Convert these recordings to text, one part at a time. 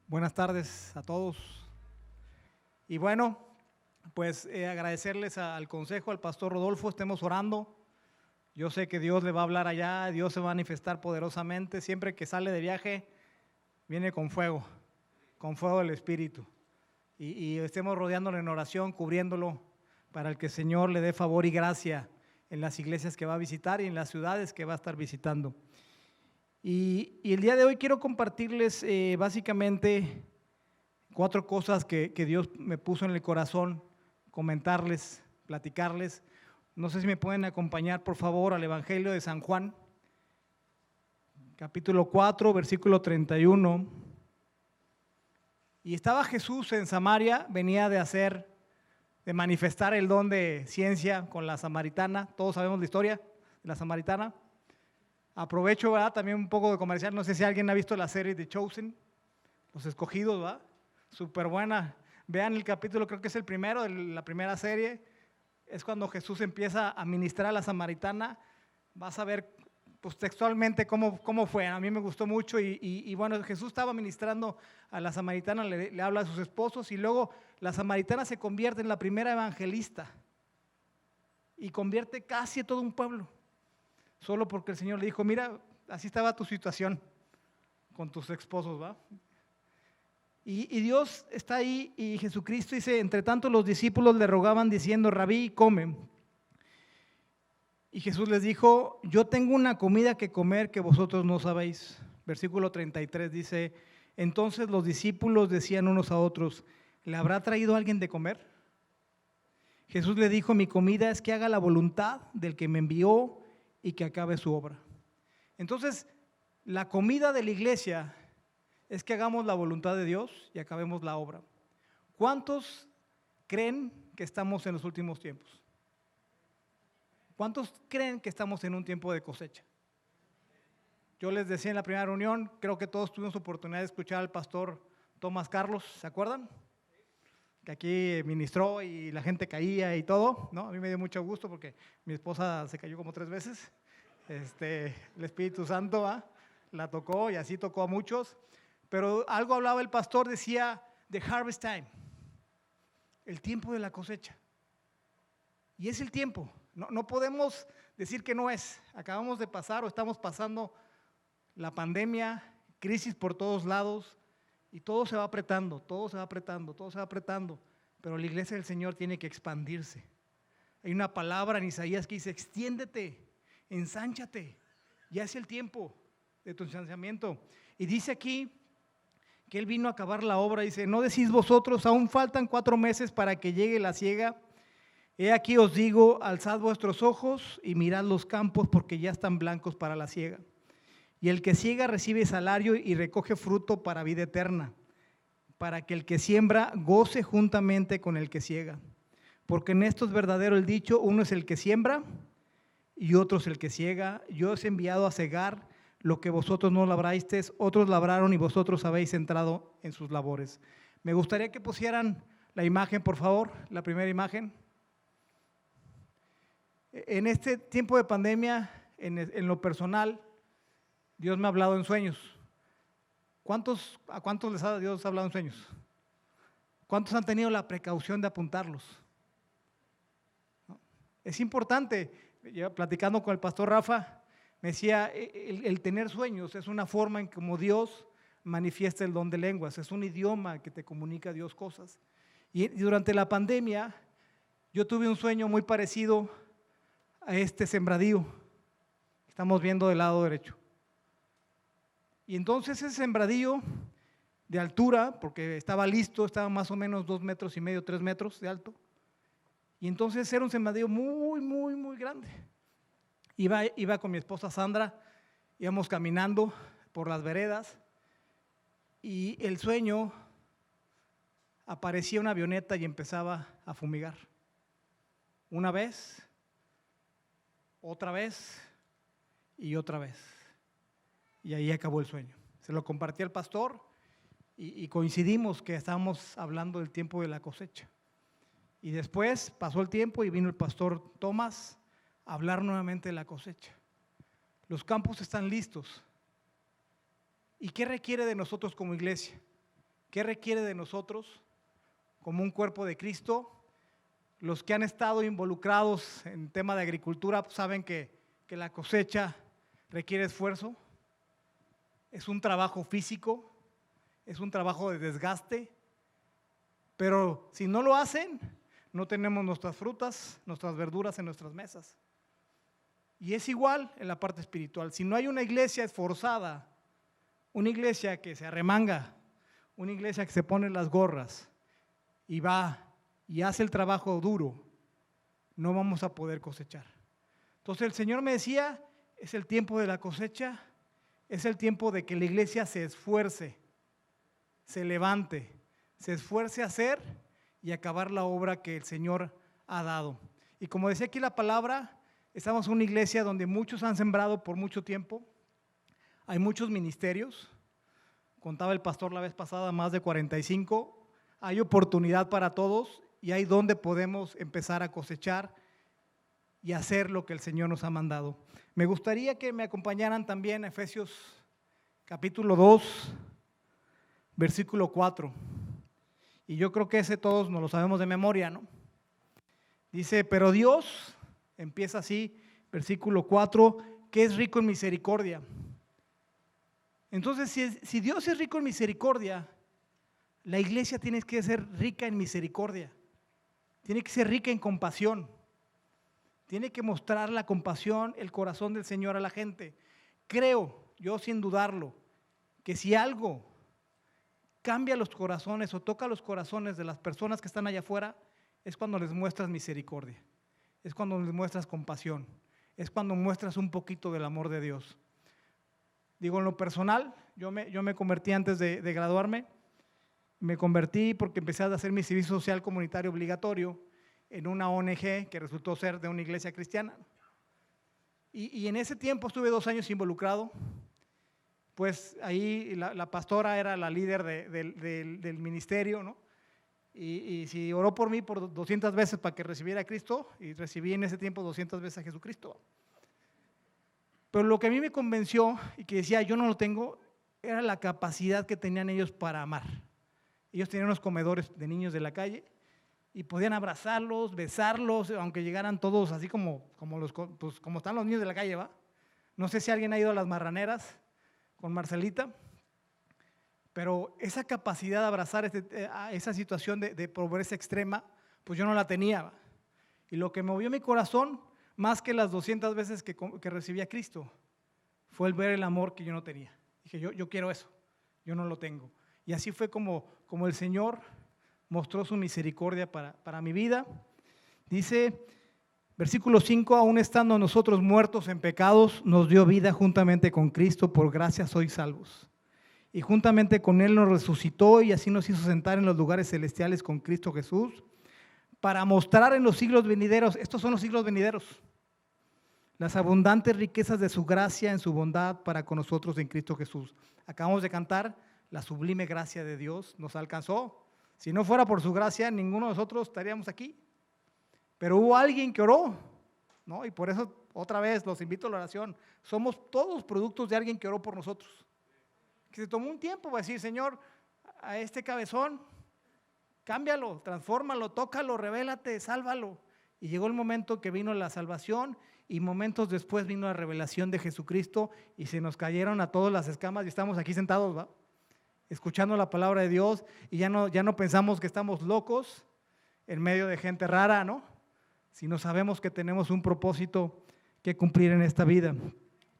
Buenas tardes a todos. Y bueno, pues agradecerles al consejo, al pastor Rodolfo, estemos orando. Yo sé que Dios le va a hablar allá, Dios se va a manifestar poderosamente. Siempre que sale de viaje, viene con fuego del Espíritu. Y estemos rodeándolo en oración, cubriéndolo, para el que el Señor le dé favor y gracia en las iglesias que va a visitar y en las ciudades que va a estar visitando. Y el día de hoy quiero compartirles básicamente 4 cosas que Dios me puso en el corazón, comentarles, platicarles. No sé si me pueden acompañar, por favor, al Evangelio de San Juan, capítulo 4, versículo 31. Y estaba Jesús en Samaria, venía de manifestar el don de ciencia con la samaritana. Todos sabemos la historia de la samaritana. Aprovecho, ¿verdad?, también un poco de comercial. No sé si alguien ha visto la serie de Chosen, Los Escogidos, ¿verdad? Súper buena. Vean el capítulo, creo que es el primero de la primera serie. Es cuando Jesús empieza a ministrar a la samaritana. Vas a ver pues, textualmente cómo fue. A mí me gustó mucho y bueno, Jesús estaba ministrando a la samaritana, le habla a sus esposos y luego la samaritana se convierte en la primera evangelista y convierte casi a todo un pueblo. Solo porque el Señor le dijo, mira, así estaba tu situación con tus esposos, ¿va? Y Dios está ahí y Jesucristo dice, entre tanto los discípulos le rogaban diciendo, Rabí, come. Y Jesús les dijo, yo tengo una comida que comer que vosotros no sabéis. Versículo 33 dice, entonces los discípulos decían unos a otros, ¿le habrá traído alguien de comer? Jesús le dijo, mi comida es que haga la voluntad del que me envió y que acabe su obra. Entonces, la comida de la iglesia es que hagamos la voluntad de Dios y acabemos la obra. ¿Cuántos creen que estamos en los últimos tiempos? ¿Cuántos creen que estamos en un tiempo de cosecha? Yo les decía en la primera reunión, creo que todos tuvimos oportunidad de escuchar al pastor Tomás Carlos, ¿se acuerdan? Que aquí ministró y la gente caía y todo, ¿no? A mí me dio mucho gusto porque mi esposa se cayó como 3 veces. El Espíritu Santo la tocó y así tocó a muchos. Pero algo hablaba el pastor, decía, the harvest time, el tiempo de la cosecha. Y es el tiempo, no podemos decir que no es. Acabamos de pasar o estamos pasando la pandemia, crisis por todos lados, y todo se va apretando, pero la iglesia del Señor tiene que expandirse. Hay una palabra en Isaías que dice, extiéndete, ensánchate, ya es el tiempo de tu ensanchamiento. Y dice aquí que Él vino a acabar la obra, dice, ¿no decís vosotros, aún faltan 4 meses para que llegue la siega? He aquí os digo, alzad vuestros ojos y mirad los campos porque ya están blancos para la siega. Y el que siega recibe salario y recoge fruto para vida eterna, para que el que siembra goce juntamente con el que siega. Porque en esto es verdadero el dicho, uno es el que siembra y otro es el que siega. Yo os he enviado a segar lo que vosotros no labrasteis, otros labraron y vosotros habéis entrado en sus labores. Me gustaría que pusieran la imagen, por favor, la primera imagen. En este tiempo de pandemia, en lo personal, Dios me ha hablado en sueños. ¿A cuántos les ha Dios hablado en sueños? ¿Cuántos han tenido la precaución de apuntarlos? ¿No? Es importante, yo platicando con el pastor Rafa, me decía, el tener sueños es una forma en como Dios manifiesta el don de lenguas, es un idioma que te comunica a Dios cosas. Y durante la pandemia, yo tuve un sueño muy parecido a este sembradío que estamos viendo del lado derecho. Y entonces ese sembradío de altura, porque estaba listo, estaba más o menos 2,5 metros, 3 metros de alto. Y entonces era un sembradío muy grande. Iba con mi esposa Sandra, íbamos caminando por las veredas y el sueño aparecía una avioneta y empezaba a fumigar. Una vez, otra vez y otra vez. Y ahí acabó el sueño. Se lo compartí al pastor y coincidimos que estábamos hablando del tiempo de la cosecha. Y después pasó el tiempo y vino el pastor Tomás a hablar nuevamente de la cosecha. Los campos están listos. ¿Y qué requiere de nosotros como iglesia? ¿Qué requiere de nosotros como un cuerpo de Cristo? Los que han estado involucrados en tema de agricultura saben que la cosecha requiere esfuerzo, es un trabajo físico, es un trabajo de desgaste, pero si no lo hacen, no tenemos nuestras frutas, nuestras verduras en nuestras mesas. Y es igual en la parte espiritual. Si no hay una iglesia esforzada, una iglesia que se arremanga, una iglesia que se pone las gorras y va y hace el trabajo duro, no vamos a poder cosechar. Entonces el Señor me decía, es el tiempo de la cosecha, es el tiempo de que la iglesia se esfuerce, se levante, se esfuerce a hacer y acabar la obra que el Señor ha dado. Y como decía aquí la palabra, estamos en una iglesia donde muchos han sembrado por mucho tiempo, hay muchos ministerios, contaba el pastor la vez pasada, más de 45, hay oportunidad para todos y hay donde podemos empezar a cosechar y hacer lo que el Señor nos ha mandado. Me gustaría que me acompañaran también a Efesios capítulo 2, versículo 4. Y yo creo que ese todos nos lo sabemos de memoria, ¿no? Dice, pero Dios, empieza así, versículo 4, que es rico en misericordia. Entonces, si Dios es rico en misericordia, la iglesia tiene que ser rica en misericordia, tiene que ser rica en compasión, tiene que mostrar la compasión, el corazón del Señor a la gente. Creo, yo sin dudarlo, que si algo cambia los corazones o toca los corazones de las personas que están allá afuera, es cuando les muestras misericordia, es cuando les muestras compasión, es cuando muestras un poquito del amor de Dios. Digo, en lo personal, yo me convertí antes de graduarme, me convertí porque empecé a hacer mi servicio social comunitario obligatorio en una ONG que resultó ser de una iglesia cristiana. Y en ese tiempo estuve 2 años involucrado, pues ahí la pastora era la líder del ministerio, ¿no? Y si oró por mí por 200 veces para que recibiera a Cristo, y recibí en ese tiempo 200 veces a Jesucristo. Pero lo que a mí me convenció y que decía yo no lo tengo, era la capacidad que tenían ellos para amar. Ellos tenían unos comedores de niños de la calle y podían abrazarlos, besarlos, aunque llegaran todos así como están los niños de la calle, ¿va? No sé si alguien ha ido a las marraneras con Marcelita, pero esa capacidad de abrazar esa situación de pobreza extrema, pues yo no la tenía, ¿va? Y lo que movió mi corazón, más que las 200 veces que recibí a Cristo, fue el ver el amor que yo no tenía. Dije, yo quiero eso, yo no lo tengo. Y así fue como el Señor mostró su misericordia para mi vida. Dice, versículo 5, aún estando nosotros muertos en pecados, nos dio vida juntamente con Cristo, por gracia sois salvos. Y juntamente con Él nos resucitó y así nos hizo sentar en los lugares celestiales con Cristo Jesús, para mostrar en los siglos venideros, estos son los siglos venideros, las abundantes riquezas de su gracia en su bondad para con nosotros en Cristo Jesús. Acabamos de cantar, la sublime gracia de Dios nos alcanzó. Si no fuera por su gracia, ninguno de nosotros estaríamos aquí. Pero hubo alguien que oró, ¿no? Y por eso, otra vez, los invito a la oración. Somos todos productos de alguien que oró por nosotros. Que se tomó un tiempo para decir, Señor, a este cabezón, cámbialo, transfórmalo, tócalo, revélate, sálvalo. Y llegó el momento que vino la salvación y momentos después vino la revelación de Jesucristo y se nos cayeron a todos las escamas y estamos aquí sentados, ¿va? Escuchando la palabra de Dios y ya no pensamos que estamos locos en medio de gente rara, ¿no? Sino sabemos que tenemos un propósito que cumplir en esta vida.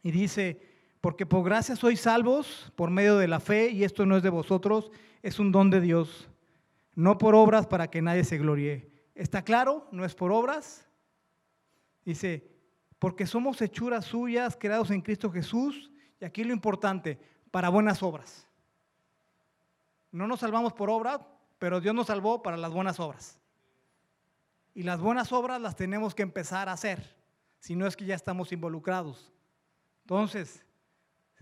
Y dice, porque por gracia sois salvos por medio de la fe y esto no es de vosotros, es un don de Dios, no por obras para que nadie se gloríe. ¿Está claro? No es por obras. Dice, porque somos hechuras suyas, creados en Cristo Jesús, y aquí lo importante, para buenas obras. No nos salvamos por obra, pero Dios nos salvó para las buenas obras. Y las buenas obras las tenemos que empezar a hacer, si no es que ya estamos involucrados. Entonces,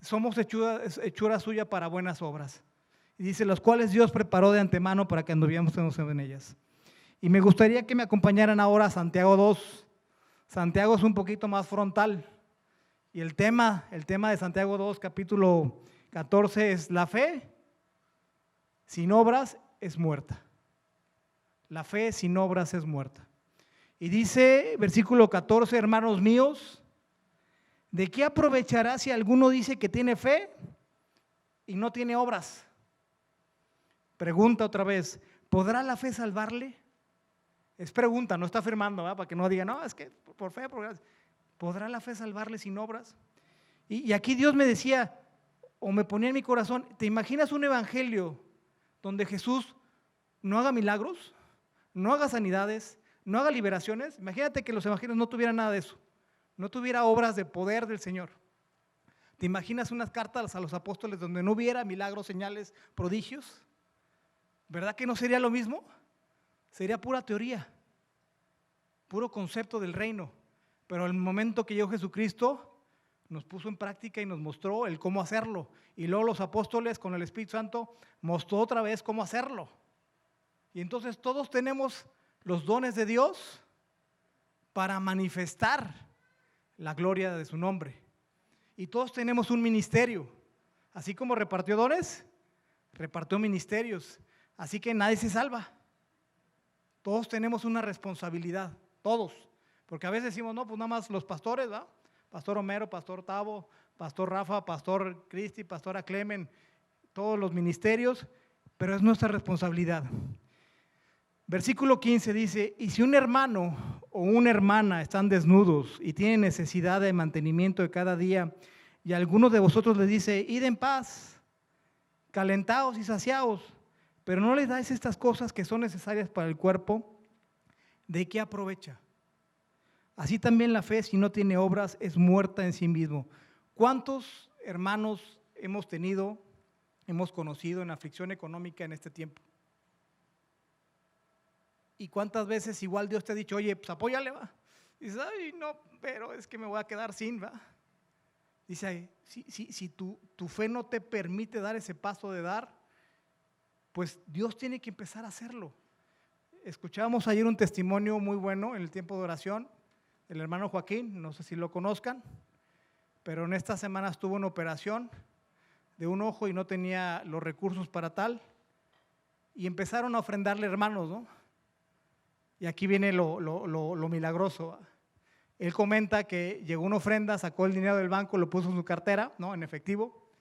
somos hechura suya para buenas obras. Y dice, los cuales Dios preparó de antemano para que anduviéramos en ellas. Y me gustaría que me acompañaran ahora a Santiago 2. Santiago es un poquito más frontal. Y el tema de Santiago 2, capítulo 14, es la fe sin obras es muerta. La fe sin obras es muerta. Y dice, versículo 14, hermanos míos, ¿de qué aprovechará si alguno dice que tiene fe y no tiene obras? Pregunta otra vez, ¿podrá la fe salvarle? Es pregunta, no está afirmando, ¿verdad? Para que no diga, no, es que por fe, por gracia. ¿Podrá la fe salvarle sin obras? Y aquí Dios me decía, o me ponía en mi corazón, ¿te imaginas un evangelio donde Jesús no haga milagros, no haga sanidades, no haga liberaciones? Imagínate que los evangelios no tuvieran nada de eso, no tuviera obras de poder del Señor. ¿Te imaginas unas cartas a los apóstoles donde no hubiera milagros, señales, prodigios? ¿Verdad que no sería lo mismo? Sería pura teoría, puro concepto del reino. Pero el momento que llegó Jesucristo, nos puso en práctica y nos mostró el cómo hacerlo. Y luego los apóstoles con el Espíritu Santo mostró otra vez cómo hacerlo. Y entonces todos tenemos los dones de Dios para manifestar la gloria de su nombre. Y todos tenemos un ministerio. Así como repartió dones, repartió ministerios. Así que nadie se salva. Todos tenemos una responsabilidad, todos. Porque a veces decimos, no, pues nada más los pastores, ¿verdad? Pastor Homero, Pastor Tavo, Pastor Rafa, Pastor Cristi, Pastora Clemen, todos los ministerios, pero es nuestra responsabilidad. Versículo 15 dice, y si un hermano o una hermana están desnudos y tienen necesidad de mantenimiento de cada día, y alguno de vosotros les dice, id en paz, calentaos y saciaos, pero no les dais estas cosas que son necesarias para el cuerpo, ¿de qué aprovecha? Así también la fe, si no tiene obras, es muerta en sí mismo. ¿Cuántos hermanos hemos tenido, hemos conocido en aflicción económica en este tiempo? ¿Y cuántas veces igual Dios te ha dicho, oye, pues apóyale, va? Dices, ay, no, pero es que me voy a quedar sin, va. Dice, si tu fe no te permite dar ese paso de dar, pues Dios tiene que empezar a hacerlo. Escuchábamos ayer un testimonio muy bueno en el tiempo de oración, el hermano Joaquín, no sé si lo conozcan, pero en esta semana estuvo en operación de un ojo y no tenía los recursos para tal, y empezaron a ofrendarle hermanos, ¿no? Y aquí viene lo milagroso. Él comenta que llegó una ofrenda, sacó el dinero del banco, lo puso en su cartera, ¿no? En efectivo,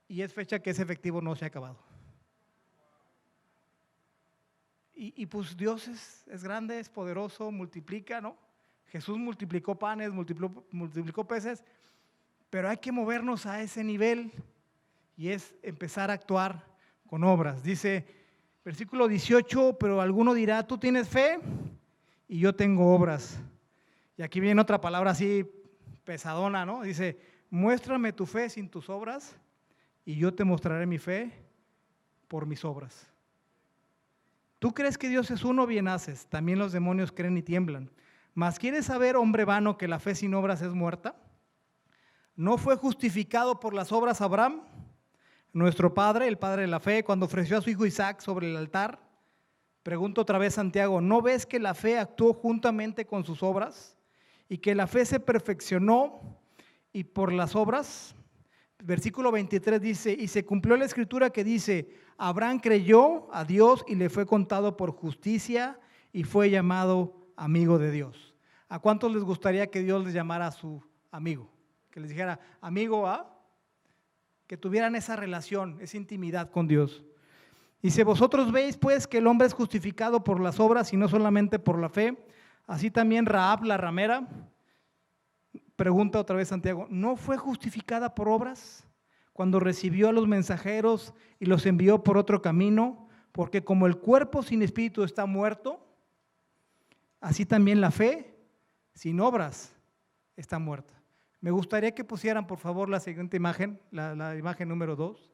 y es fecha que ese efectivo no se ha acabado. Y pues Dios es grande, es poderoso, multiplica, ¿no? Jesús multiplicó panes, multiplicó peces, pero hay que movernos a ese nivel y es empezar a actuar con obras. Dice, versículo 18, pero alguno dirá, tú tienes fe y yo tengo obras. Y aquí viene otra palabra así pesadona, ¿no? Dice, muéstrame tu fe sin tus obras y yo te mostraré mi fe por mis obras. ¿Tú crees que Dios es uno? Bien haces. También los demonios creen y tiemblan. Mas ¿quieres saber, hombre vano, que la fe sin obras es muerta? ¿No fue justificado por las obras Abraham, nuestro padre, el padre de la fe, cuando ofreció a su hijo Isaac sobre el altar? Pregunto otra vez Santiago, ¿no ves que la fe actuó juntamente con sus obras y que la fe se perfeccionó y por las obras? Versículo 23 dice, y se cumplió la escritura que dice, Abraham creyó a Dios y le fue contado por justicia y fue llamado amigo de Dios. ¿A cuántos les gustaría que Dios les llamara a su amigo? Que les dijera, amigo, que tuvieran esa relación, esa intimidad con Dios. Dice, vosotros veis pues que el hombre es justificado por las obras y no solamente por la fe. Así también Rahab, la ramera, pregunta otra vez Santiago, ¿no fue justificada por obras cuando recibió a los mensajeros y los envió por otro camino? Porque como el cuerpo sin espíritu está muerto, así también la fe sin obras está muerta. Me gustaría que pusieran por favor la siguiente imagen, la imagen número 2.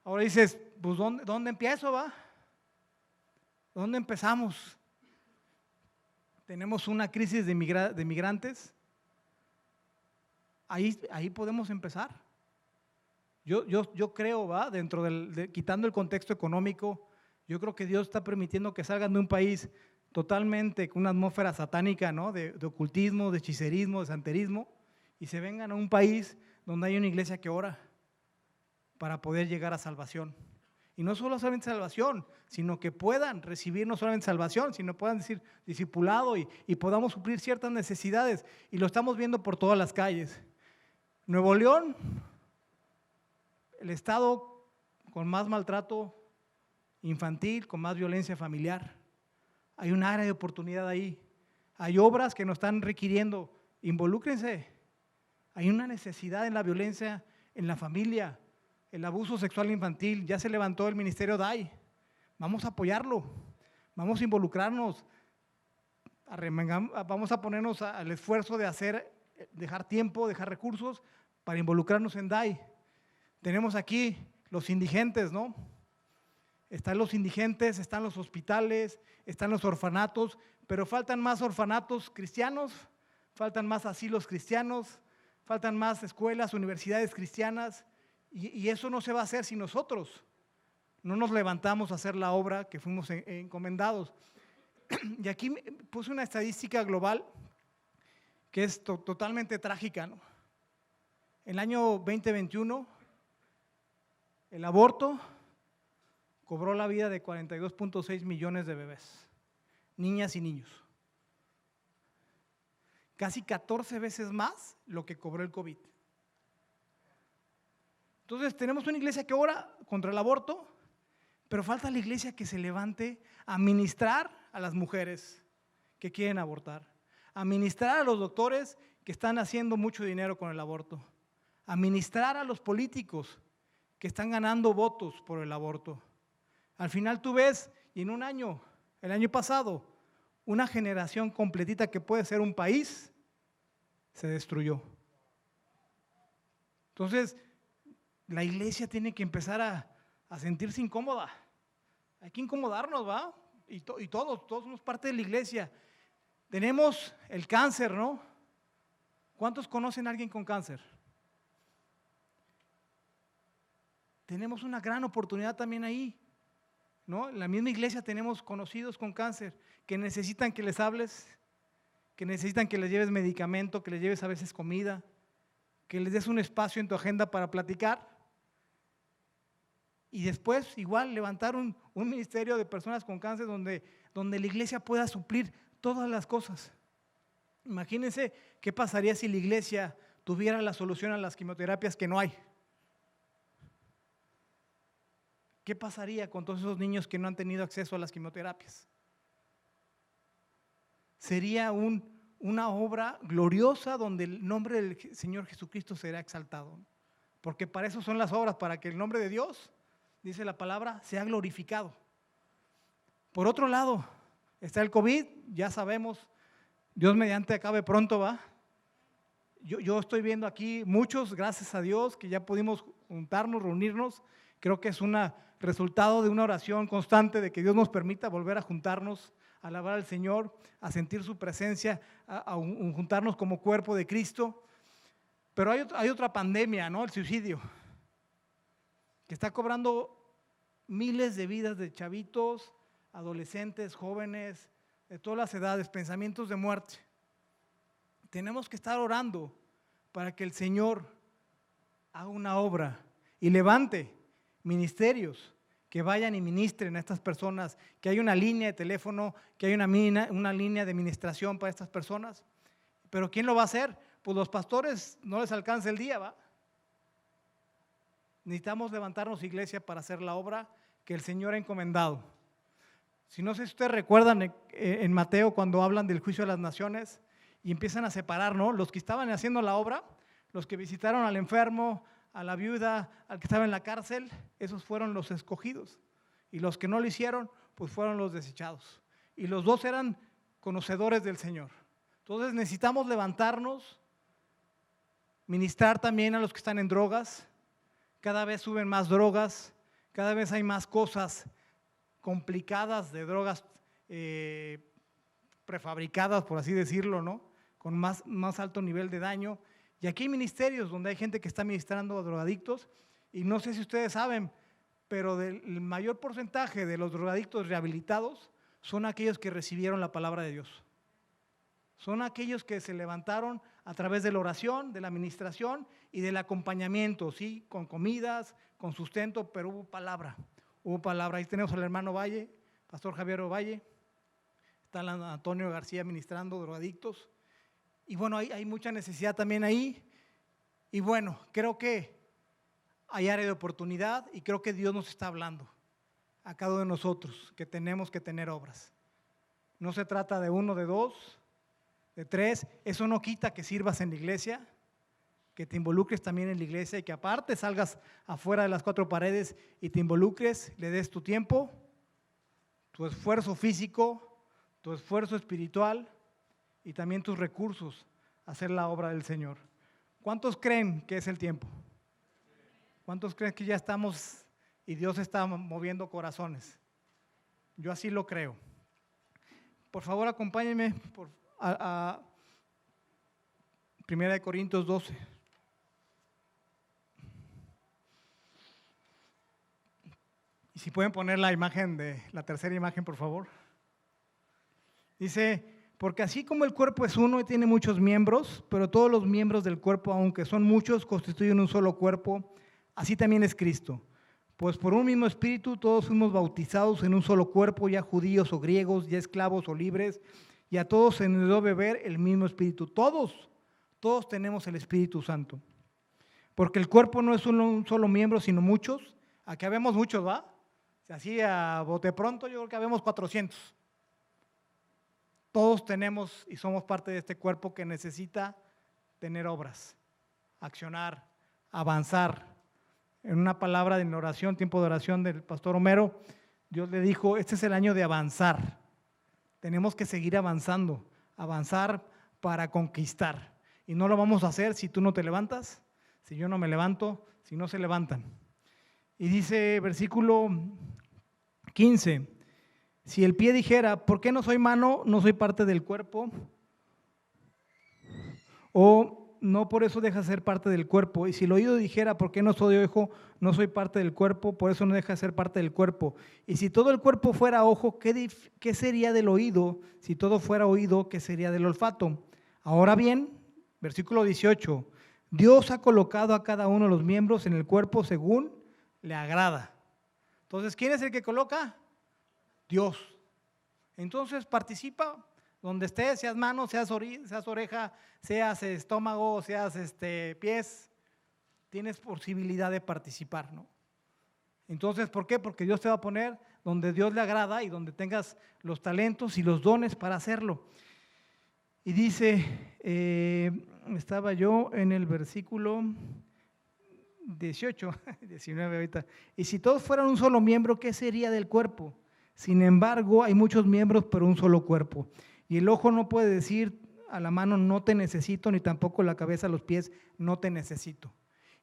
Ahora dices, pues ¿dónde empiezo, va? ¿Dónde empezamos? Tenemos una crisis de migrantes. Ahí podemos empezar. Yo creo, va, dentro quitando el contexto económico, yo creo que Dios está permitiendo que salgan de un país totalmente con una atmósfera satánica, ¿no? De ocultismo, de hechicerismo, de santerismo, y se vengan a un país donde hay una iglesia que ora para poder llegar a salvación. Y no solamente salvación, sino que puedan recibir no solamente salvación, sino puedan decir discipulado y podamos suplir ciertas necesidades. Y lo estamos viendo por todas las calles. Nuevo León, el estado con más maltrato infantil, con más violencia familiar. Hay un área de oportunidad ahí. Hay obras que nos están requiriendo. Involúcrense. Hay una necesidad en la violencia en la familia, el abuso sexual infantil. Ya se levantó el ministerio DAI. Vamos a apoyarlo. Vamos a involucrarnos. Vamos a ponernos al esfuerzo de dejar tiempo, dejar recursos para involucrarnos en DAI. Tenemos aquí los indigentes, ¿no? Están los indigentes, están los hospitales, están los orfanatos, pero faltan más orfanatos cristianos, faltan más asilos cristianos, faltan más escuelas, universidades cristianas, y eso no se va a hacer si nosotros no nos levantamos a hacer la obra que fuimos encomendados. Y aquí puse una estadística global que es totalmente trágica, ¿no? El año 2021, el aborto cobró la vida de 42.6 millones de bebés, niñas y niños. Casi 14 veces más lo que cobró el COVID. Entonces tenemos una iglesia que ora contra el aborto, pero falta la iglesia que se levante a ministrar a las mujeres que quieren abortar, a ministrar a los doctores que están haciendo mucho dinero con el aborto, a ministrar a los políticos que están ganando votos por el aborto. Al final tú ves, y en un año, el año pasado, una generación completita que puede ser un país, se destruyó. Entonces, la iglesia tiene que empezar a sentirse incómoda. Hay que incomodarnos, ¿va? Y todos somos parte de la iglesia. Tenemos el cáncer, ¿no? ¿Cuántos conocen a alguien con cáncer? Tenemos una gran oportunidad también ahí, ¿no? En la misma iglesia tenemos conocidos con cáncer que necesitan que les hables, que necesitan que les lleves medicamento, que les lleves a veces comida, que les des un espacio en tu agenda para platicar. Y después igual levantar un ministerio de personas con cáncer donde la iglesia pueda suplir todas las cosas. Imagínense qué pasaría si la iglesia tuviera la solución a las quimioterapias que no hay. ¿Qué pasaría con todos esos niños que no han tenido acceso a las quimioterapias? Sería una obra gloriosa donde el nombre del Señor Jesucristo será exaltado. Porque para eso son las obras, para que el nombre de Dios, dice la palabra, sea glorificado. Por otro lado, está el COVID, ya sabemos, Dios mediante acabe pronto, ¿va? Yo estoy viendo aquí muchos, gracias a Dios, que ya pudimos juntarnos, reunirnos. Creo que es un resultado de una oración constante de que Dios nos permita volver a juntarnos, a alabar al Señor, a sentir su presencia, a juntarnos como cuerpo de Cristo. Pero hay otra pandemia, ¿no? El suicidio, que está cobrando miles de vidas de chavitos, adolescentes, jóvenes, de todas las edades, pensamientos de muerte. Tenemos que estar orando para que el Señor haga una obra y levante ministerios que vayan y ministren a estas personas, que hay una línea de teléfono, que hay una línea de administración para estas personas. Pero ¿quién lo va a hacer? Pues los pastores no les alcanza el día, ¿va? Necesitamos levantarnos, iglesia, para hacer la obra que el Señor ha encomendado. Si no sé si ustedes recuerdan en Mateo cuando hablan del juicio de las naciones y empiezan a separar, ¿no? Los que estaban haciendo la obra, los que visitaron al enfermo, a la viuda, al que estaba en la cárcel, esos fueron los escogidos. Y los que no lo hicieron, pues fueron los desechados. Y los dos eran conocedores del Señor. Entonces necesitamos levantarnos, ministrar también a los que están en drogas. Cada vez suben más drogas, cada vez hay más cosas complicadas de drogas prefabricadas, por así decirlo, ¿no? Con más alto nivel de daño. Y aquí hay ministerios donde hay gente que está ministrando a drogadictos, y no sé si ustedes saben, pero el mayor porcentaje de los drogadictos rehabilitados son aquellos que recibieron la palabra de Dios. Son aquellos que se levantaron a través de la oración, de la administración y del acompañamiento, ¿sí? Con comidas, con sustento, pero hubo palabra, hubo palabra. Ahí tenemos al hermano Valle, Pastor Javier Valle, está Antonio García ministrando drogadictos. Y bueno, hay mucha necesidad también ahí. Y bueno, creo que hay área de oportunidad y creo que Dios nos está hablando a cada uno de nosotros que tenemos que tener obras. No se trata de uno, de dos, de tres. Eso no quita que sirvas en la iglesia, que te involucres también en la iglesia y que aparte salgas afuera de las cuatro paredes y te involucres, le des tu tiempo, tu esfuerzo físico, tu esfuerzo espiritual y también tus recursos a hacer la obra del Señor. ¿Cuántos creen que es el tiempo? ¿Cuántos creen que ya estamos y Dios está moviendo corazones? Yo así lo creo. Por favor, acompáñenme a 1 Corintios 12. Y si pueden poner la imagen la tercera imagen, por favor. Dice, porque así como el cuerpo es uno y tiene muchos miembros, pero todos los miembros del cuerpo, aunque son muchos, constituyen un solo cuerpo, así también es Cristo. Pues por un mismo espíritu todos fuimos bautizados en un solo cuerpo, ya judíos o griegos, ya esclavos o libres, y a todos se nos dio beber el mismo espíritu. Todos tenemos el Espíritu Santo. Porque el cuerpo no es un solo miembro, sino muchos. Aquí habemos muchos, ¿va? Así a bote pronto yo creo que habemos 400. Todos tenemos y somos parte de este cuerpo que necesita tener obras, accionar, avanzar. En una palabra de oración, tiempo de oración del pastor Homero, Dios le dijo, este es el año de avanzar. Tenemos que seguir avanzando, avanzar para conquistar. Y no lo vamos a hacer si tú no te levantas, si yo no me levanto, si no se levantan. Y dice versículo 15, si el pie dijera, ¿por qué no soy mano, no soy parte del cuerpo? O no por eso deja de ser parte del cuerpo. Y si el oído dijera, ¿por qué no soy ojo, no soy parte del cuerpo? Por eso no deja de ser parte del cuerpo. Y si todo el cuerpo fuera ojo, ¿qué sería del oído? Si todo fuera oído, ¿qué sería del olfato? Ahora bien, versículo 18, Dios ha colocado a cada uno de los miembros en el cuerpo según le agrada. Entonces, ¿quién es el que coloca? Dios. Entonces, participa donde estés, seas mano, seas oreja, seas estómago, seas pies, tienes posibilidad de participar, ¿no? Entonces, ¿por qué? Porque Dios te va a poner donde Dios le agrada y donde tengas los talentos y los dones para hacerlo. Y dice, estaba yo en el versículo 18, 19 ahorita. Y si todos fueran un solo miembro, ¿qué sería del cuerpo? Sin embargo, hay muchos miembros, pero un solo cuerpo. Y el ojo no puede decir a la mano, no te necesito, ni tampoco la cabeza a los pies, no te necesito.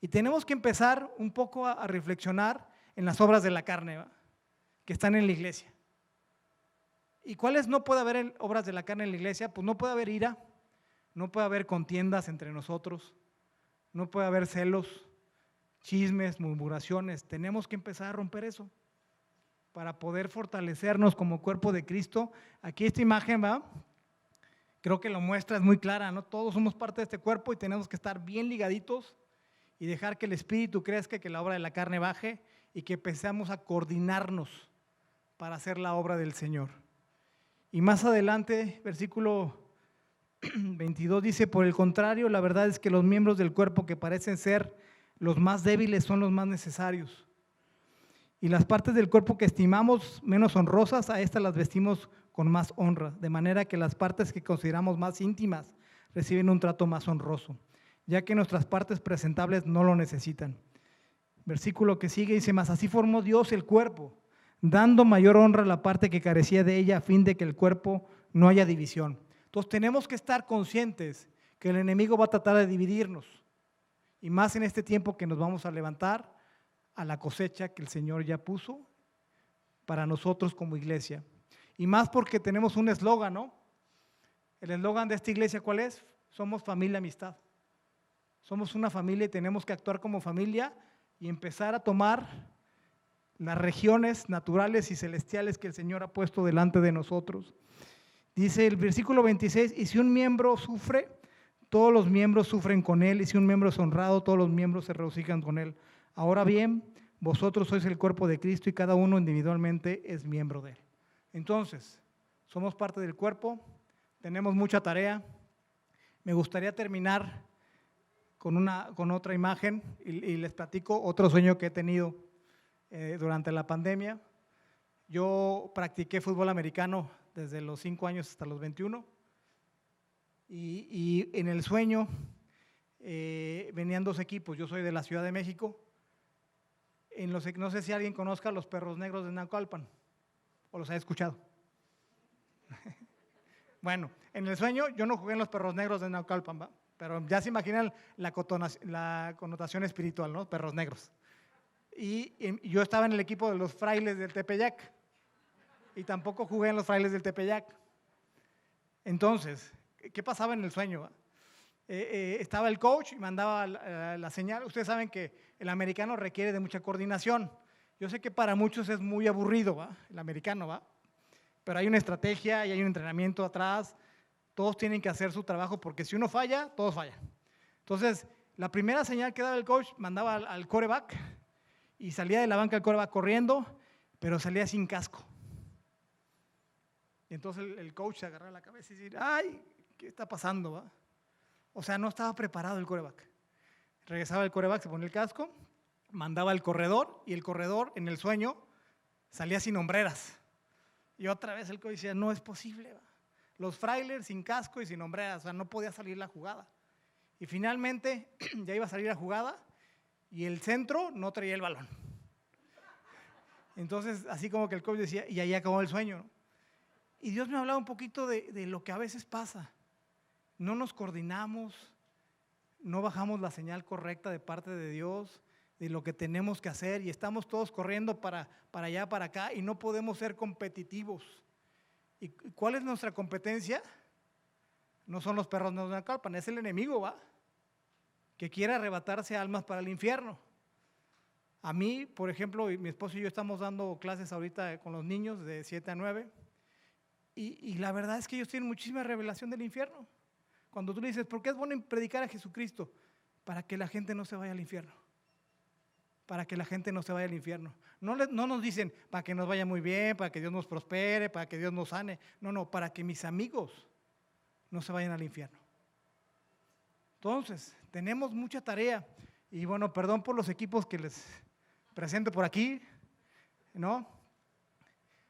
Y tenemos que empezar un poco a reflexionar en las obras de la carne, ¿va? Que están en la iglesia. ¿Y cuáles no puede haber en obras de la carne en la iglesia? Pues no puede haber ira, no puede haber contiendas entre nosotros, no puede haber celos, chismes, murmuraciones. Tenemos que empezar a romper eso para poder fortalecernos como cuerpo de Cristo. Aquí esta imagen, ¿va? Creo que lo muestra, es muy clara, ¿no? Todos somos parte de este cuerpo y tenemos que estar bien ligaditos y dejar que el Espíritu crezca, que la obra de la carne baje y que empecemos a coordinarnos para hacer la obra del Señor. Y más adelante, versículo 22 dice, por el contrario, la verdad es que los miembros del cuerpo que parecen ser los más débiles son los más necesarios. Y las partes del cuerpo que estimamos menos honrosas, a estas las vestimos con más honra, de manera que las partes que consideramos más íntimas reciben un trato más honroso, ya que nuestras partes presentables no lo necesitan. Versículo que sigue dice, mas así formó Dios el cuerpo, dando mayor honra a la parte que carecía de ella, a fin de que el cuerpo no haya división. Entonces tenemos que estar conscientes que el enemigo va a tratar de dividirnos, y más en este tiempo que nos vamos a levantar a la cosecha que el Señor ya puso para nosotros como iglesia. Y más porque tenemos un eslogan, ¿no? El eslogan de esta iglesia, ¿cuál es? Somos familia, amistad. Somos una familia y tenemos que actuar como familia y empezar a tomar las regiones naturales y celestiales que el Señor ha puesto delante de nosotros. Dice el versículo 26, y si un miembro sufre, todos los miembros sufren con él, y si un miembro es honrado, todos los miembros se regocijan con él. Ahora bien, vosotros sois el cuerpo de Cristo y cada uno individualmente es miembro de él. Entonces, somos parte del cuerpo, tenemos mucha tarea. Me gustaría terminar con otra imagen y les platico otro sueño que he tenido durante la pandemia. Yo practiqué fútbol americano desde los 5 años hasta los 21 y en el sueño venían 2 equipos. Yo soy de la Ciudad de México. No sé si alguien conozca los Perros Negros de Naucalpan o los ha escuchado. Bueno, en el sueño yo no jugué en los Perros Negros de Naucalpan, ¿va? Pero ya se imaginan la connotación espiritual, ¿no? Perros Negros. Y yo estaba en el equipo de los Frailes del Tepeyac y tampoco jugué en los Frailes del Tepeyac. Entonces, ¿qué pasaba en el sueño? Estaba el coach y mandaba la señal. Ustedes saben que el americano requiere de mucha coordinación. Yo sé que para muchos es muy aburrido, ¿va? El americano, ¿va? Pero hay una estrategia y hay un entrenamiento atrás. Todos tienen que hacer su trabajo porque si uno falla, todos fallan. Entonces, la primera señal que daba el coach mandaba al quarterback y salía de la banca el quarterback corriendo, pero salía sin casco. Y entonces el coach se agarraba la cabeza y decía, ¡ay! ¿Qué está pasando? ¿Va? O sea, no estaba preparado el quarterback. Regresaba el quarterback, se ponía el casco, mandaba al corredor y el corredor en el sueño salía sin hombreras. Y otra vez el coach decía, no es posible. ¿Va? Los Frailes sin casco y sin hombreras, o sea, no podía salir la jugada. Y finalmente ya iba a salir la jugada y el centro no traía el balón. Entonces, así como que el coach decía, y ahí acabó el sueño, ¿no? Y Dios me hablaba un poquito de lo que a veces pasa. No nos coordinamos, no bajamos la señal correcta de parte de Dios, de lo que tenemos que hacer y estamos todos corriendo para allá, para acá y no podemos ser competitivos. ¿Y cuál es nuestra competencia? No son los Perros Negros de Naucalpan, es el enemigo, ¿va? Que quiere arrebatarse almas para el infierno. A mí, por ejemplo, mi esposo y yo estamos dando clases ahorita con los niños de 7 a 9 y la verdad es que ellos tienen muchísima revelación del infierno. Cuando tú le dices, ¿por qué es bueno predicar a Jesucristo? Para que la gente no se vaya al infierno. Para que la gente no se vaya al infierno. No nos dicen para que nos vaya muy bien, para que Dios nos prospere, para que Dios nos sane. No, para que mis amigos no se vayan al infierno. Entonces, tenemos mucha tarea. Y bueno, perdón por los equipos que les presento por aquí, ¿no?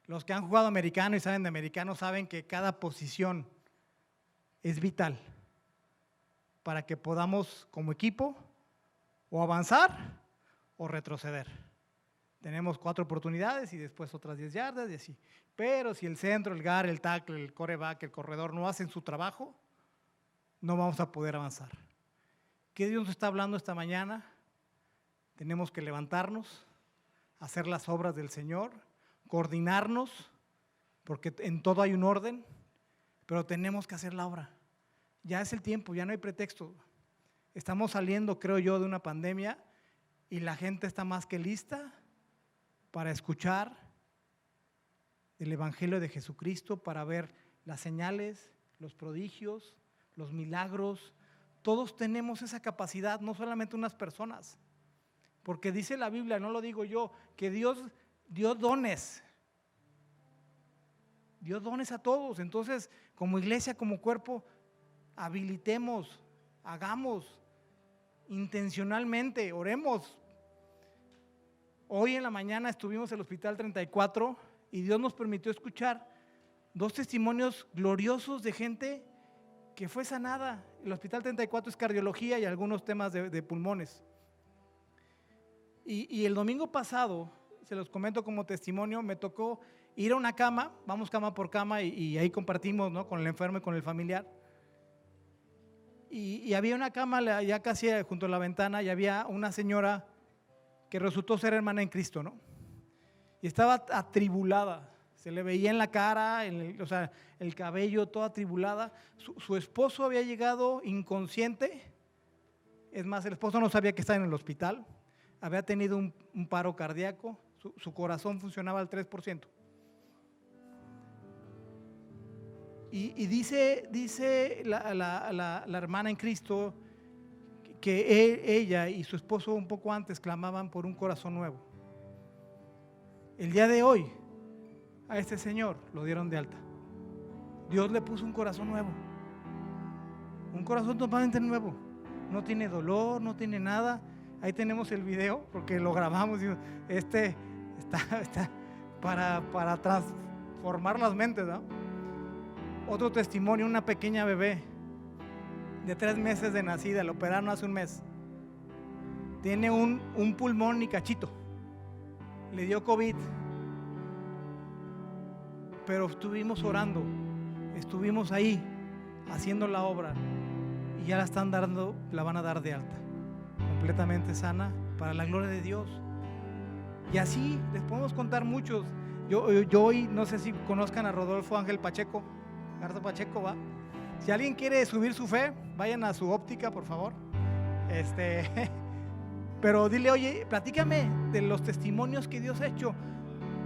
Los que han jugado americano y saben de americano saben que cada posición es vital para que podamos como equipo o avanzar o retroceder. Tenemos 4 oportunidades y después otras 10 yardas y así. Pero si el centro, el guard, el tackle, el quarterback, el corredor no hacen su trabajo, no vamos a poder avanzar. ¿Qué Dios nos está hablando esta mañana? Tenemos que levantarnos, hacer las obras del Señor, coordinarnos, porque en todo hay un orden, pero tenemos que hacer la obra. Ya es el tiempo, ya no hay pretexto. Estamos saliendo, creo yo, de una pandemia y la gente está más que lista para escuchar el Evangelio de Jesucristo, para ver las señales, los prodigios, los milagros. Todos tenemos esa capacidad, no solamente unas personas. Porque dice la Biblia, no lo digo yo, que Dios dio dones. Dio dones a todos. Entonces, como iglesia, como cuerpo, habilitemos, hagamos intencionalmente, oremos. Hoy en la mañana estuvimos en el Hospital 34 y Dios nos permitió escuchar 2 testimonios gloriosos de gente que fue sanada. El Hospital 34 es cardiología y algunos temas de pulmones. Y el domingo pasado, se los comento como testimonio, me tocó ir a una cama, vamos cama por cama y ahí compartimos, ¿no?, con el enfermo y con el familiar. Y había una cama ya casi junto a la ventana y había una señora que resultó ser hermana en Cristo, ¿no? Y estaba atribulada, se le veía en la cara, o sea, el cabello toda atribulada. Su esposo había llegado inconsciente, es más, el esposo no sabía que estaba en el hospital, había tenido un paro cardíaco, su corazón funcionaba al 3%. Y dice la hermana en Cristo que ella y su esposo un poco antes clamaban por un corazón nuevo. El día de hoy, a este señor lo dieron de alta. Dios le puso un corazón nuevo. Un corazón totalmente nuevo. No tiene dolor, no tiene nada. Ahí tenemos el video porque lo grabamos. Está para transformar las mentes, ¿no? Otro testimonio, una pequeña bebé de 3 meses de nacida, la operaron hace un mes. Tiene un pulmón y cachito. Le dio COVID. Pero estuvimos orando, estuvimos ahí haciendo la obra y ya la van a dar de alta, completamente sana, para la gloria de Dios. Y así les podemos contar muchos. Yo hoy no sé si conozcan a Rodolfo Ángel Pacheco, Garza Pacheco, ¿va? Si alguien quiere subir su fe, vayan a su óptica, por favor. Pero dile, oye, platícame de los testimonios que Dios ha hecho.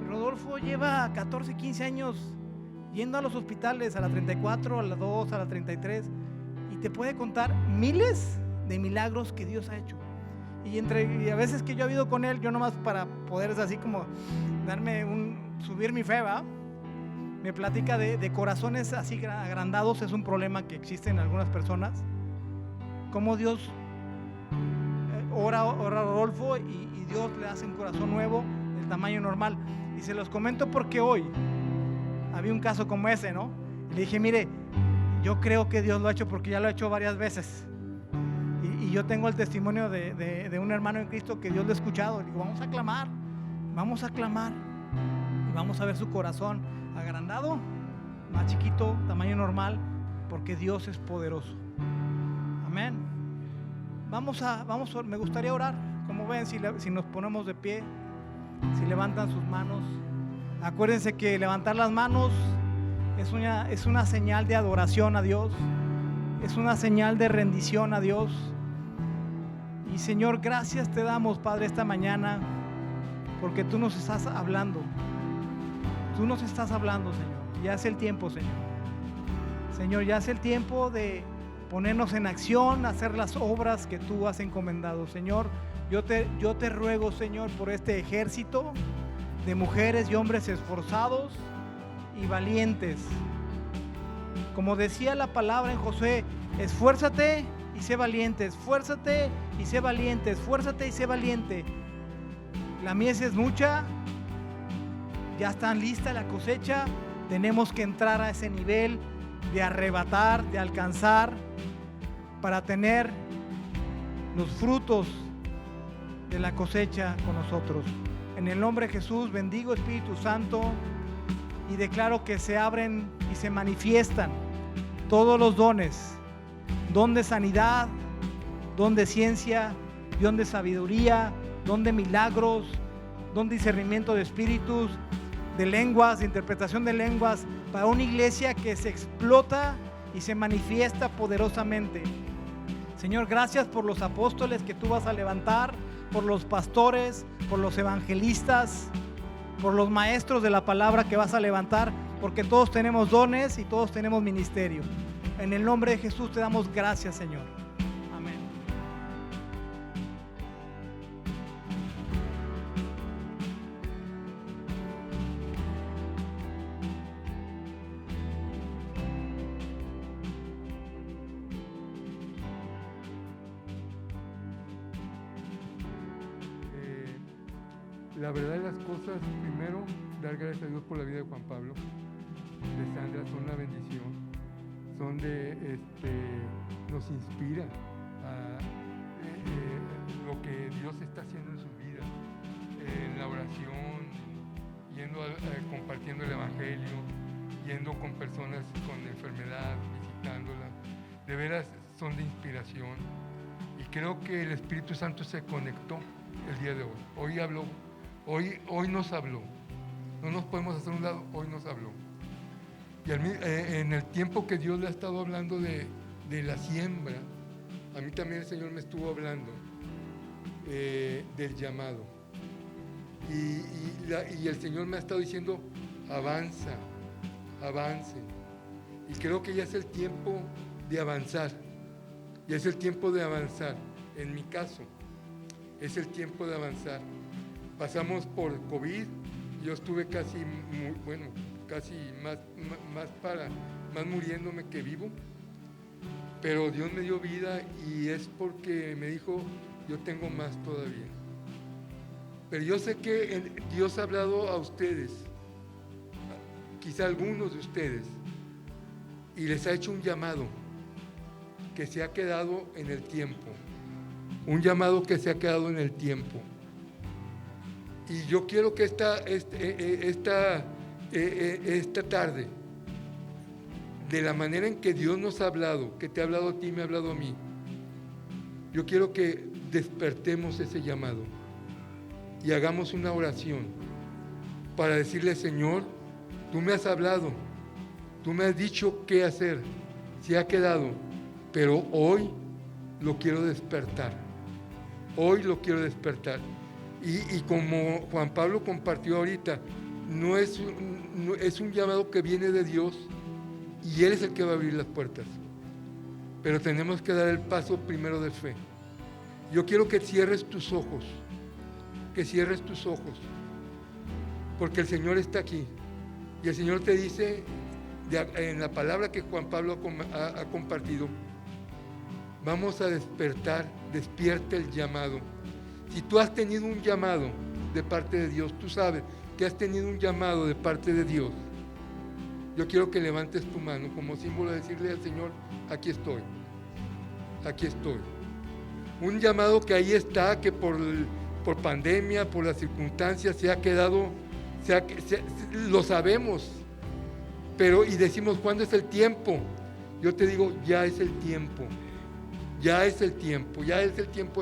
Rodolfo lleva 14, 15 años yendo a los hospitales, a la 34, a la 2, a la 33, y te puede contar miles de milagros que Dios ha hecho. Y a veces que yo he ido con él, yo nomás para poder así como subir mi fe, ¿va? Me platica de corazones así agrandados. Es un problema que existe en algunas personas. Como Dios ora a Rodolfo y Dios le hace un corazón nuevo del tamaño normal. Y se los comento porque hoy había un caso como ese, ¿no? Le dije, mire, yo creo que Dios lo ha hecho porque ya lo ha hecho varias veces. Y yo tengo el testimonio de un hermano en Cristo que Dios lo ha escuchado. Le digo, vamos a clamar y vamos a ver su corazón agrandado, más chiquito, tamaño normal, porque Dios es poderoso. Amén. Me gustaría orar. Como ven, si nos ponemos de pie, si levantan sus manos, acuérdense que levantar las manos es una señal de adoración a Dios, es una señal de rendición a Dios. Y Señor, gracias te damos, Padre, esta mañana, porque tú nos estás hablando. Tú nos estás hablando, Señor. Ya es el tiempo, Señor. Señor, ya es el tiempo de ponernos en acción, hacer las obras que tú has encomendado. Señor, yo te ruego, Señor, por este ejército de mujeres y hombres esforzados y valientes. Como decía la palabra en Josué, esfuérzate y sé valiente, esfuérzate y sé valiente, esfuérzate y sé valiente. La mies es mucha, ya está lista la cosecha, tenemos que entrar a ese nivel de arrebatar, de alcanzar, para tener los frutos de la cosecha con nosotros. En el nombre de Jesús bendigo, Espíritu Santo, y declaro que se abren y se manifiestan todos los dones: don de sanidad, don de ciencia, don de sabiduría, don de milagros, don de discernimiento de espíritus, de lenguas, de interpretación de lenguas, para una iglesia que se explota y se manifiesta poderosamente. Señor, gracias por los apóstoles que tú vas a levantar, por los pastores, por los evangelistas, por los maestros de la palabra que vas a levantar, porque todos tenemos dones y todos tenemos ministerio. En el nombre de Jesús te damos gracias, Señor. Amén. La verdad de las cosas, primero, dar gracias a Dios por la vida de Juan Pablo, de Sandra, son una bendición, nos inspira a lo que Dios está haciendo en sus vidas, en la oración, yendo compartiendo el evangelio, yendo con personas con enfermedad, visitándolas. De veras son de inspiración, y creo que el Espíritu Santo se conectó el día de hoy. Hoy habló. Hoy nos habló. No nos podemos hacer un lado, hoy nos habló. Y en el tiempo que Dios le ha estado hablando de la siembra, a mí también el Señor me estuvo hablando del llamado. Y el Señor me ha estado diciendo, avance. Y creo que ya es el tiempo de avanzar. Ya es el tiempo de avanzar. En mi caso, es el tiempo de avanzar. Pasamos por COVID yo estuve casi, casi más muriéndome que vivo, pero Dios me dio vida y es porque me dijo, yo tengo más todavía. Pero yo sé que Dios ha hablado a ustedes, quizá algunos de ustedes, y les ha hecho un llamado que se ha quedado en el tiempo, un llamado que se ha quedado en el tiempo. Y yo quiero que esta tarde, de la manera en que Dios nos ha hablado, que te ha hablado a ti, me ha hablado a mí, yo quiero que despertemos ese llamado y hagamos una oración para decirle, Señor, tú me has hablado, tú me has dicho qué hacer, se ha quedado, pero hoy lo quiero despertar, hoy lo quiero despertar. Y como Juan Pablo compartió ahorita, es un llamado que viene de Dios y Él es el que va a abrir las puertas. Pero tenemos que dar el paso primero de fe. Yo quiero que cierres tus ojos, porque el Señor está aquí. Y el Señor te dice, en la palabra que Juan Pablo ha compartido, vamos a despertar, despierta el llamado. Si tú has tenido un llamado de parte de Dios, tú sabes que has tenido un llamado de parte de Dios, yo quiero que levantes tu mano como símbolo de decirle al Señor, aquí estoy. Un llamado que ahí está, que por pandemia, por las circunstancias se ha quedado, lo sabemos, pero y decimos, ¿cuándo es el tiempo? Yo te digo, ya es el tiempo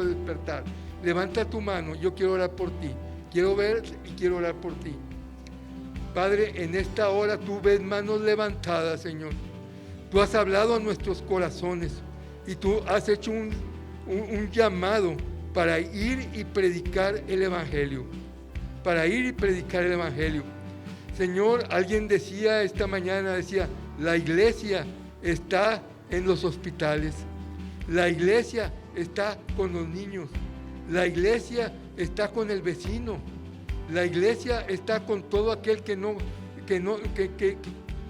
de despertar. Levanta tu mano, yo quiero orar por ti, quiero ver y quiero orar por ti. Padre, en esta hora tú ves manos levantadas, Señor. Tú has hablado a nuestros corazones y tú has hecho un llamado para ir y predicar el Evangelio. Señor, alguien decía esta mañana, la iglesia está en los hospitales, la iglesia está con los niños, la iglesia está con el vecino, la iglesia está con todo aquel que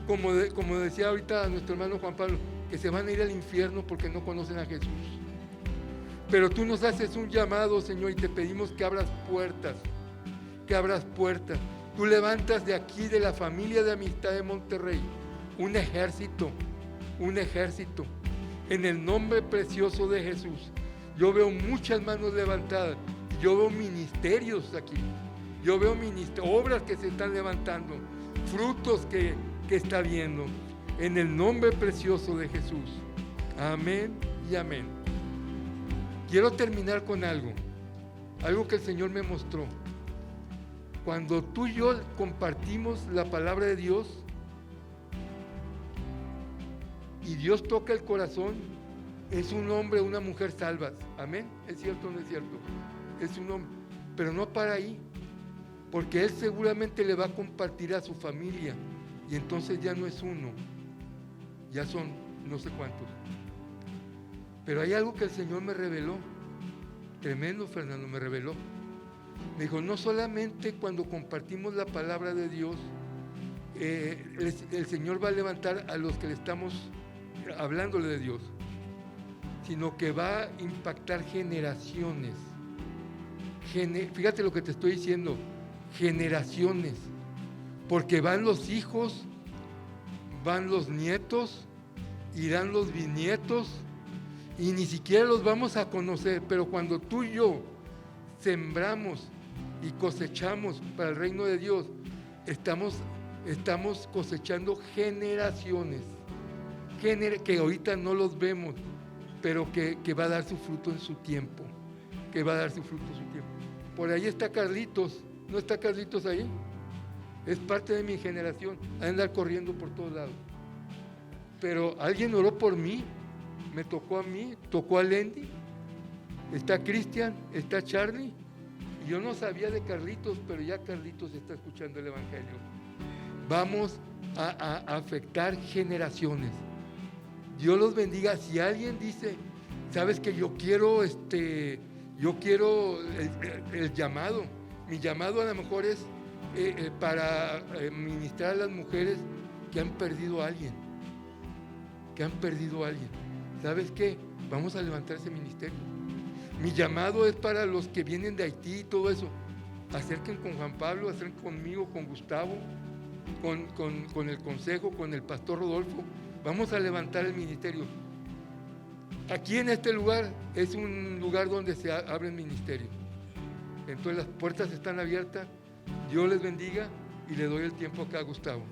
como decía ahorita nuestro hermano Juan Pablo, que se van a ir al infierno porque no conocen a Jesús. Pero tú nos haces un llamado, Señor, y te pedimos que abras puertas. Tú levantas de aquí, de la familia de amistad de Monterrey, un ejército, en el nombre precioso de Jesús. Yo veo muchas manos levantadas, yo veo ministerios aquí, yo veo obras que se están levantando, frutos que está viendo, en el nombre precioso de Jesús. Amén y amén. Quiero terminar con algo que el Señor me mostró. Cuando tú y yo compartimos la palabra de Dios y Dios toca el corazón, es un hombre o una mujer salvas. Amén. ¿Es cierto o no es cierto? Es un hombre, pero no para ahí, porque él seguramente le va a compartir a su familia y entonces ya no es uno, ya son no sé cuántos. Pero hay algo que el Señor me reveló, tremendo, Fernando, me reveló. Me dijo, no solamente cuando compartimos la palabra de Dios, el Señor va a levantar a los que le estamos hablándole de Dios, sino que va a impactar generaciones. Fíjate lo que te estoy diciendo, generaciones, porque van los hijos, van los nietos, irán los bisnietos, y ni siquiera los vamos a conocer, pero cuando tú y yo sembramos y cosechamos para el reino de Dios, estamos cosechando generaciones, que ahorita no los vemos, pero que va a dar su fruto en su tiempo, Por ahí está Carlitos, ¿no está Carlitos ahí? Es parte de mi generación, a andar corriendo por todos lados. Pero alguien oró por mí, me tocó a mí, tocó a Lendy, está Cristian, está Charlie, y yo no sabía de Carlitos, pero ya Carlitos está escuchando el Evangelio. Vamos a afectar generaciones. Dios los bendiga. Si alguien dice, sabes que yo quiero el llamado, mi llamado a lo mejor es para ministrar a las mujeres que han perdido a alguien. ¿Sabes qué? Vamos a levantar ese ministerio. Mi llamado es para los que vienen de Haití y todo eso. Acerquen con Juan Pablo, acerquen conmigo, con Gustavo, con el consejo, con el pastor Rodolfo. Vamos a levantar el ministerio. Aquí en este lugar es un lugar donde se abre el ministerio. Entonces las puertas están abiertas. Dios les bendiga y le doy el tiempo acá a Gustavo.